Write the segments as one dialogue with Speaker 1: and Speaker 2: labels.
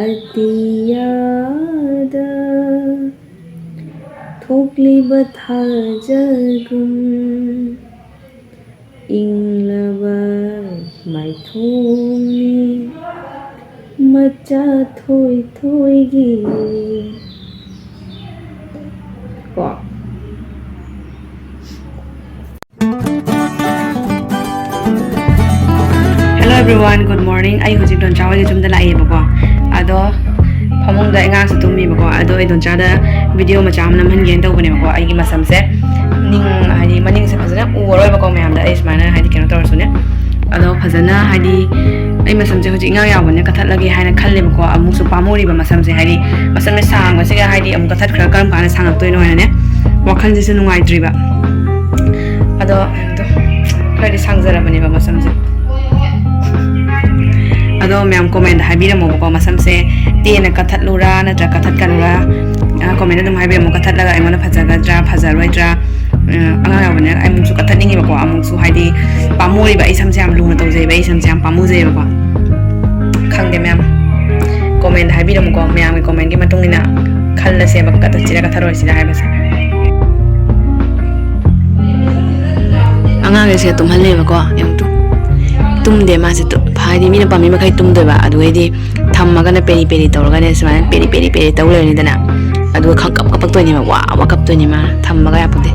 Speaker 1: ꯑꯇꯤꯌꯥꯗ ꯊꯣꯛꯂꯤꯕ ꯊꯥꯖꯒꯨꯝ ꯏꯪꯂꯕ ꯃꯥꯏꯊꯣꯡꯅꯤ ꯃꯆꯥ ꯊꯣꯏ ꯊꯣꯏꯒꯤ ꯀꯣ Hello everyone, good morning. ꯑꯩ ꯍꯧꯖꯤꯛ ꯗꯣꯟꯆꯥ ꯍꯣꯏꯒꯤ ꯌꯨꯝꯗ ꯂꯥꯛꯑꯦꯕꯀꯣ. ꯑꯗꯣ ꯐꯃꯨꯡꯗ ꯑꯉꯥꯡꯁꯨ ꯇꯨꯝꯃꯤꯕꯀꯣ. ꯑꯗꯣ ꯑꯩ ꯗꯣꯟꯆꯥꯗ ꯚꯤꯗꯤꯑꯣ ꯃꯆꯥ ꯑꯃ ꯅꯝꯍꯟꯒꯦꯅ ꯇꯧꯕꯅꯦꯕꯀꯣ. ꯑꯩꯒꯤ ꯃꯁꯝꯁꯦ ꯍꯥꯏꯗꯤ ꯃꯅꯤꯡꯁꯦ ꯐꯖꯅ ꯎꯔꯔꯣꯏꯕꯀꯣ ꯃꯌꯥꯝꯗ ꯑꯩ ꯁꯨꯃꯥꯏꯅ ꯍꯥꯏꯗꯤ ꯀꯩꯅꯣ ꯇꯧꯔꯁꯨꯅꯦ. ꯑꯗꯣ ꯐꯖꯅ ꯍꯥꯏꯗꯤ ꯑꯩ ꯃꯁꯝꯁꯦ ꯍꯧꯖꯤꯛ ꯏꯉꯥꯡ ꯌꯥꯎꯕꯅꯦ ꯀꯊꯠꯂꯒꯦ ꯍꯥꯏꯅ ꯈꯜꯂꯦꯕꯀꯣ. ꯑꯃꯨꯛꯁꯨ ꯄꯥꯝꯃꯨꯔꯤꯕ ꯃꯁꯝꯁꯦ ꯍꯥꯏꯗꯤ ꯃꯁꯝꯁꯦ ꯁꯥꯡꯕꯁꯤꯒ ꯍꯥꯏꯗꯤ ꯑꯃꯨꯛ ꯀꯊꯠꯈ꯭ꯔꯒ ꯀꯔꯝ ꯀꯥꯟꯗ ꯁꯥꯡꯉꯛꯇꯣꯏꯅꯣ ꯍꯥꯏꯅꯅꯦ ꯋꯥꯈꯜꯁꯤꯁꯨ ꯅꯨꯡꯉꯥꯏꯇ꯭ꯔꯤꯕ. ꯑꯗꯣ ꯈꯔꯗꯤ ꯁꯥꯡꯖꯔꯕꯅꯦꯕ ꯃꯁꯝꯁꯦ. ꯑꯗꯣ ꯃꯌꯥꯝ ꯀꯣꯃꯦꯟꯗ ꯍꯥꯏꯕꯤꯔꯝꯃꯣꯕꯀꯣ ꯃꯁꯝꯁꯦ ꯇꯦꯟꯅ ꯀꯊꯠꯂꯨꯔꯥ ꯅꯠꯇ꯭ꯔꯒ ꯀꯊꯠꯀꯅꯨꯔꯥ ꯀꯣꯃꯦꯟꯗ ꯑꯗꯨꯝ ꯍꯥꯏꯕꯤꯔꯝꯃꯣ. ꯀꯊꯠꯂꯒ ꯑꯩꯉꯣꯟꯗ ꯐꯖꯒꯗ꯭ꯔꯥ ꯐꯖꯔꯣꯏꯗ꯭ꯔꯥ. ꯑꯉꯥꯡ ꯌꯥꯎꯕꯅꯦ ꯑꯩꯃꯨꯛꯁꯨ ꯀꯊꯠꯅꯤꯡꯉꯦꯕꯀꯣ. ꯑꯃꯨꯛꯁꯨ ꯍꯥꯏꯗꯤ ꯄꯥꯝꯃꯨꯔꯤꯕ ꯑꯩ ꯁꯝꯁꯦ ꯌꯥꯝ ꯂꯨꯅ ꯇꯧꯖꯩꯕ. ꯑꯩ ꯁꯝꯁꯦ ꯌꯥꯝ ꯄꯥꯝꯃꯨꯖꯩꯕꯀꯣ. ꯈꯪꯗꯦ ꯃꯌꯥꯝ ꯀꯣꯃꯦꯟꯗ ꯍꯥꯏꯕꯤꯔꯝꯃꯨꯀꯣ. ꯃꯌꯥꯝꯒꯤ ꯀꯣꯃꯦꯟꯒꯤ ꯃꯇꯨꯡ ꯏꯟꯅ ꯈꯜꯂꯁꯦꯕ ꯀꯊꯠꯁꯤꯔꯥ ꯀꯊꯠꯔꯣꯏꯁꯤꯔꯥ ꯍꯥꯏꯕꯁꯦ. ꯑꯉꯥꯡꯒꯩꯁꯦ ꯇꯨꯝꯍꯜꯂꯦꯕꯀꯣ. ꯇꯨꯝꯗꯦ ꯃꯥꯁꯦ ꯍꯥꯏꯗꯤ ꯃꯤꯅ ꯄꯥꯝꯃꯤ ꯃꯈꯩ ꯇꯨꯝꯗꯣꯏꯕ. ꯑꯗꯨꯒꯩꯗꯤ ꯊꯝꯃꯒꯅ ꯄꯦꯔꯤ ꯄꯦꯔꯤ ꯇꯧꯔꯒꯅꯦ ꯁꯨꯃꯥꯏꯅ ꯄꯦꯔꯤ ꯄꯦꯔꯤ ꯄꯦꯔꯤ ꯇꯧ ꯂꯩꯔꯅꯤꯗꯅ. ꯑꯗꯨꯒ ꯈꯪꯀꯞ ꯀꯞꯄꯛꯇꯣꯏꯅꯦꯕ. ꯋꯥ ꯋꯥ ꯀꯞꯇꯣꯏꯅꯦ ꯃꯥ. ꯊꯝꯃꯒ ꯌꯥꯄꯣꯠꯇꯦ.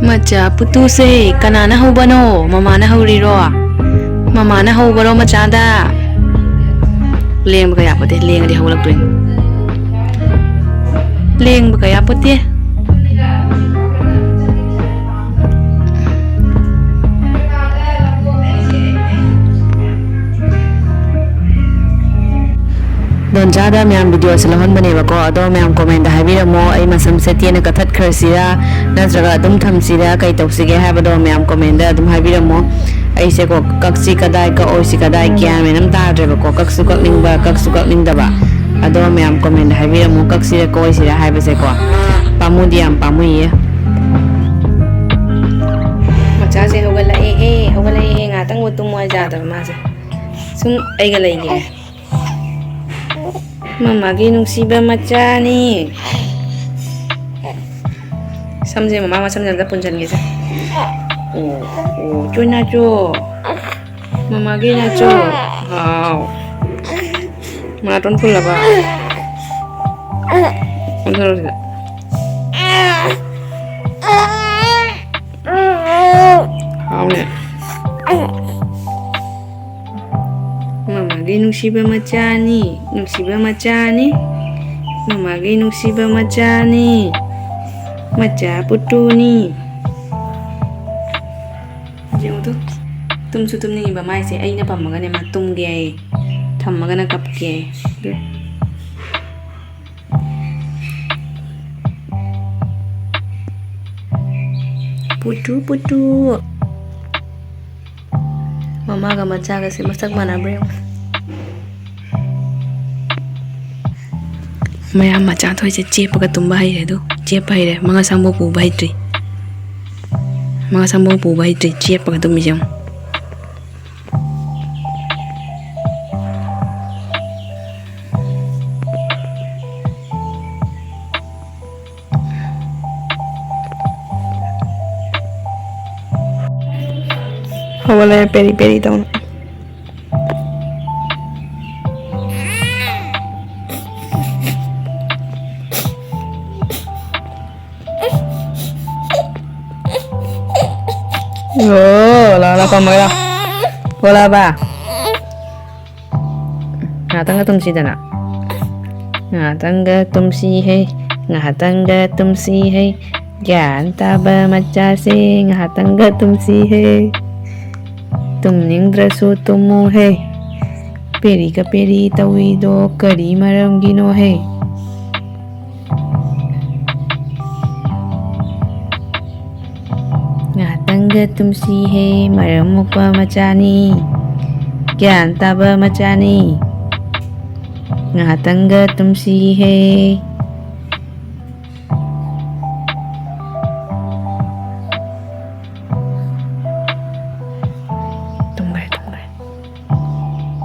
Speaker 1: ꯃꯆꯥ ꯄꯨꯇꯨꯁꯦ ꯀꯅꯥꯅ ꯍꯧꯕꯅꯣ? ꯃꯃꯥꯅ ꯍꯧꯔꯤꯔꯣ? ꯃꯃꯥꯅ ꯍꯧꯕꯔꯣ ꯃꯆꯥꯗ? ꯂꯦꯡꯕꯒ ꯌꯥꯄꯣꯠꯇꯦ. ꯂꯦꯡꯉꯗꯤ ꯍꯧꯒꯠꯂꯛꯇꯣꯏꯅꯤ. ꯂꯦꯡꯕꯒ ꯌꯥꯄꯣꯠꯇꯦ. ꯗꯣꯟꯆꯥꯗ ꯃꯌꯥꯝ ꯚꯤꯗꯤꯑꯣꯁꯦ ꯂꯧꯍꯟꯕꯅꯦꯕꯀꯣ. ꯑꯗꯣ ꯃꯌꯥꯝ ꯀꯣꯃꯦꯟꯗ ꯍꯥꯏꯕꯤꯔꯝꯃꯣ ꯑꯩ ꯃꯁꯝꯁꯦ ꯇꯦꯟꯅ ꯀꯊꯠꯈ꯭ꯔꯁꯤꯔꯥ ꯅꯠꯇ꯭ꯔꯒ ꯑꯗꯨꯝ ꯊꯝꯁꯤꯔꯥ ꯀꯩ ꯇꯧꯁꯤꯒꯦ ꯍꯥꯏꯕꯗꯣ ꯃꯌꯥम ꯀꯣꯃꯦꯟꯗ ꯑꯗꯨꯝ ꯍꯥꯏꯕꯤꯔꯝꯃꯣ. ꯑꯩꯁꯦꯀꯣ ꯀꯛꯁꯤ ꯀꯗꯥꯏ ꯀꯛꯑꯣꯏꯁꯤ ꯀꯗꯥꯏ ꯒ꯭ꯌꯥꯟ ꯃꯦꯟ ꯑꯃ ꯇꯥꯗ꯭ꯔꯦꯕꯀꯣ. ꯀꯛꯁꯨ ꯀꯛꯅꯤꯡꯕ ꯀꯛꯁꯨ ꯀꯛꯅꯤꯡꯗꯕ. ꯑꯗꯣ ꯃꯌꯥꯝ ꯀꯣꯃꯦꯟꯗ ꯍꯥꯏꯕꯤꯔꯝꯃꯣ ꯀꯛꯁꯤꯔꯥ ꯀꯛꯑꯣꯏꯁꯤꯔꯥ ꯍꯥꯏꯕꯁꯦꯀꯣ. ꯄꯥꯝꯃꯨꯗꯤ ꯌꯥꯝ ꯄꯥꯝꯃꯨꯏꯌꯦ. ꯃꯆꯥꯁꯦ ꯍꯧꯒꯠꯂꯛꯑꯦꯍꯦ ꯍꯧꯒꯠꯂꯛꯑꯦꯍꯦ. ꯉꯥꯏꯍꯥꯛꯇꯪꯕꯨ ꯇꯨꯝꯃꯣ ꯌꯥꯗꯕ ꯃꯥꯁꯦ. ꯁꯨꯝ ꯑꯩꯒ ꯂꯩꯒꯦ. ꯃꯃꯥꯒꯤ ꯅꯨꯡꯁꯤꯕ ꯃꯆꯥꯅꯤ. ꯁꯝꯁꯦ ꯃꯃꯥ ꯃꯁꯝꯁꯦ ꯑꯝꯇ ꯄꯨꯟꯁꯤꯟꯒꯦꯁꯦ. ꯑꯣ ꯆꯣꯏꯅꯥꯆꯣ ꯃꯃꯥꯒꯤ ꯅꯥꯆꯣ. ꯍꯥꯎ ꯃꯅꯥꯇꯣꯟ ꯐꯨꯜꯂꯕ? ꯑꯣꯟꯊꯔꯣ ꯁꯤꯗ. ꯍꯥꯎꯅꯦ. ꯃꯃꯥꯒꯤ ꯅꯨꯡꯁꯤꯕ ꯃꯆꯥꯅꯤ. ꯅꯨꯡꯁꯤꯕ ꯃꯆꯥꯅꯤ. ꯃꯃꯥꯒꯤ ꯅꯨꯡꯁꯤꯕ ꯃꯆꯥꯅꯤ. ꯃꯆꯥ ꯄꯨꯠꯇꯨꯅꯤ. ꯌꯦꯡꯉꯨꯇꯨ ꯇꯨꯝꯁꯨ ꯇꯨꯝꯅꯤꯡꯉꯤꯕ ꯃꯥꯏꯁꯦ. ꯑꯩꯅ ꯄꯝꯃꯒꯅꯦ ꯃꯥ ꯇꯨꯝꯒꯦ ꯍꯥꯏꯌꯦ. ꯊꯝꯃꯒꯅ ꯀꯞꯀꯦ ꯍꯥꯏꯌꯦ. ꯄꯨꯠꯇꯨ ꯄꯨꯠꯇꯨ. ꯃꯃꯥꯒ ꯃꯆꯥꯒꯁꯦ ꯃꯁꯛ ꯃꯥꯟꯅꯕ꯭ꯔꯥ ꯌꯦꯡꯉꯨ. ꯃꯌꯥꯝ ꯃꯆꯥ ꯊꯣꯏꯁꯦ ꯆꯦꯞꯄꯒ ꯇꯨꯝꯕ ꯍꯩꯔꯦ. ꯑꯗꯨ ꯆꯦꯞꯄ ꯍꯩꯔꯦ. ꯃꯉꯛꯁꯝꯕꯧ ꯄꯨꯕ ꯍꯩꯇ꯭ꯔꯤ. ꯃꯉꯛꯁꯝꯕꯧ ꯄꯨꯕ ꯍꯩꯇ꯭ꯔꯤ. ꯆꯦꯞꯄꯒ ꯇꯨꯝꯃꯤꯁꯦ ꯌꯦꯡꯉꯨ. ꯍꯧꯒꯠꯂꯛꯑꯦ ꯄꯦꯔꯤ ꯄꯦꯔꯤ ꯇꯧꯅ. Lala pamagay lang. Wala ba? Ngatangga tumsidana. Ngatangga tumsi hai. Ngatangga tumsi hai. Gyan taba machase. Ngatangga tumsi hai. Tumningdrasu tumu hai. Peri ka peri tawido kari maram gino hai. Ngatangga tumsi hai. Maram mukpa machani. Gyan taba machani. Ngatangga tumsi hai. Tunggu.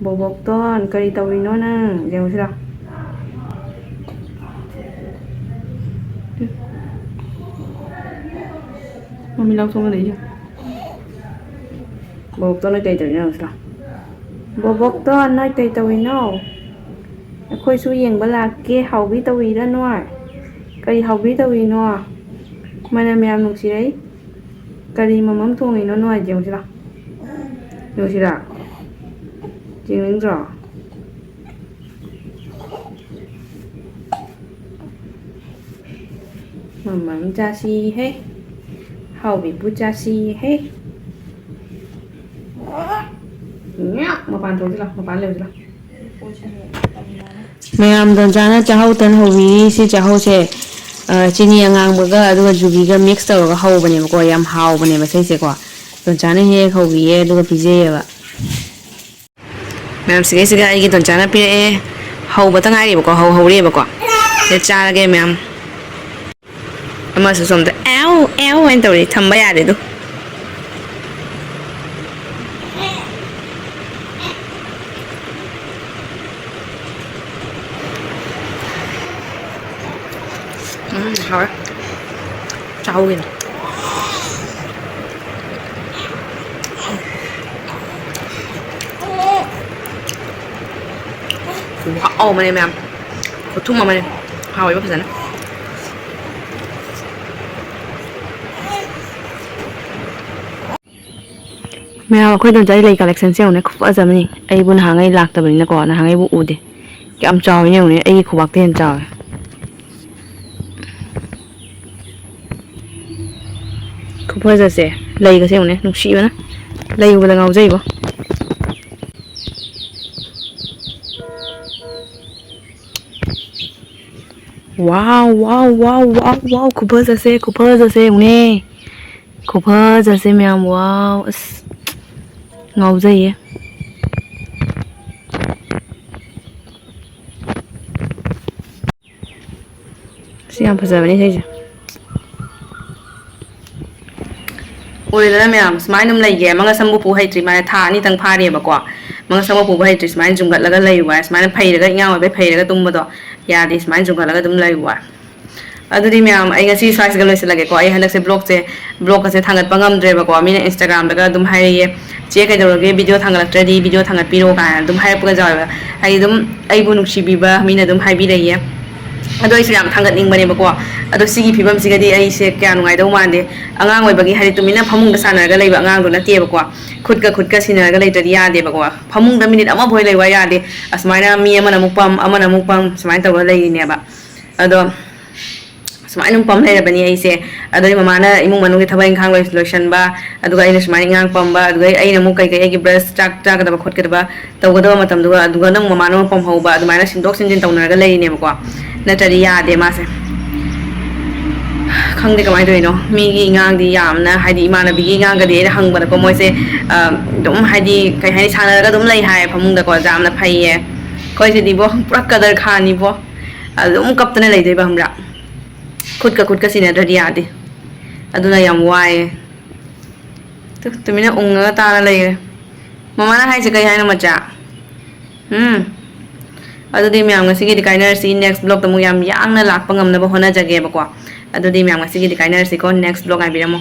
Speaker 1: Bobokton kari tawino nang jeng sila mami lau xong rồi đấy chứ Bobokton nói tây tawino sila Bobokton nói tây tawino khôi su yeng bala ke haubi tawi da noa kari haubi tawi noa mana miyam nung sirai kari mamam thongi no noa jeng sila jeng sila jeng ling rõ mamam jasi he haubi bu jasi he nhá mapan thong sila mapan leo sila mayam don jana chahau tan hobi si chahau se chini angang baga aduga jugi ga mix tawga hau bane ko yam hau bane ba sai se ko don jana he hobi ye aduga pije ye ba mayam sige sige ai gi don jana pi e hau ba tangai ba ko hau hau re ba ko se cha ge mayam ama su som da au en tawri thamba ya de du hảo trâu kìa wow mà này mẹ có thùng mà này hảo ấy bác dân mẹ khôi đồng trái lấy collection sale này không giờ mình ai buôn hàng ai lạc tập mình là có là hàng ai bu đi cái âm trò nhiều này ai khu bạc tiền trò bây giờ sẽ lấy cái xem này nục xị nữa lấy vừa là ngầu dây không wow Cooper giờ sẽ nè Cooper giờ sẽ mèo wow ngầu dây ấy xem bây giờ này thấy chưa ôi là mẹ smile nằm lấy ghé mang cái pu hay chỉ mà thà ni tăng pha đi bà quả mang cái pu hay chỉ smile dùng gật là cái lấy quả smile phay là cái nhau mà phay là cái tung bờ đó ya đi smile dùng gật là cái tung lấy quả đi mẹ ai cái gì size cái lấy sẽ là cái quả ai hành cái blog cái thằng cái bangam dre bà quả mình Instagram là cái tung hay chế cái đầu cái video thằng cái đi video thằng cái piro cái tung hay cái rồi hay tung ai buồn chỉ bị bà mình tung hay bị đấy tôi sẽ làm thằng gật ninh bane bako ado sigi phibam sigadi ai se kya nungai do mande angang oi bagi hari tumina phamung da sana ga leiba angang do na te bako khut ka sina ga lei tari ya de bako phamung da minute ama bhoi leiwa ya de asmaina mi amana mukpam smain taw lei ne ba ado smain num pam lei bani ai se ado mama na imung manu ge thabai khang loi solution ba ado ga ina smain ngang pam ba ado ai na mu kai kai gi brush tak ga da khut ka ba taw ga da matam do ado na mama no pam ho ba ado maina sindok sinjin taw na ga lei ne bako natari ya de ma se khang de kamai doi no mi gi ngang di yam na hai di mana bi gi ngang ga de hang ba ko moi se dum hai di kai hai sana ga dum lai hai phamung da ko jam na phai ye koi se di bo pura kadar khani bo dum kap tane lai dei ba hamra khut ka sina natari ya de aduna yam wai tu mina unga ta la lai mama na hai se kai hai na ma cha adudi myam ngasi gi dikainer si next blog tamu yam yang na lak pangam na ba hona jage ba ko adudi myam ngasi gi dikainer si ko next blog ai biramo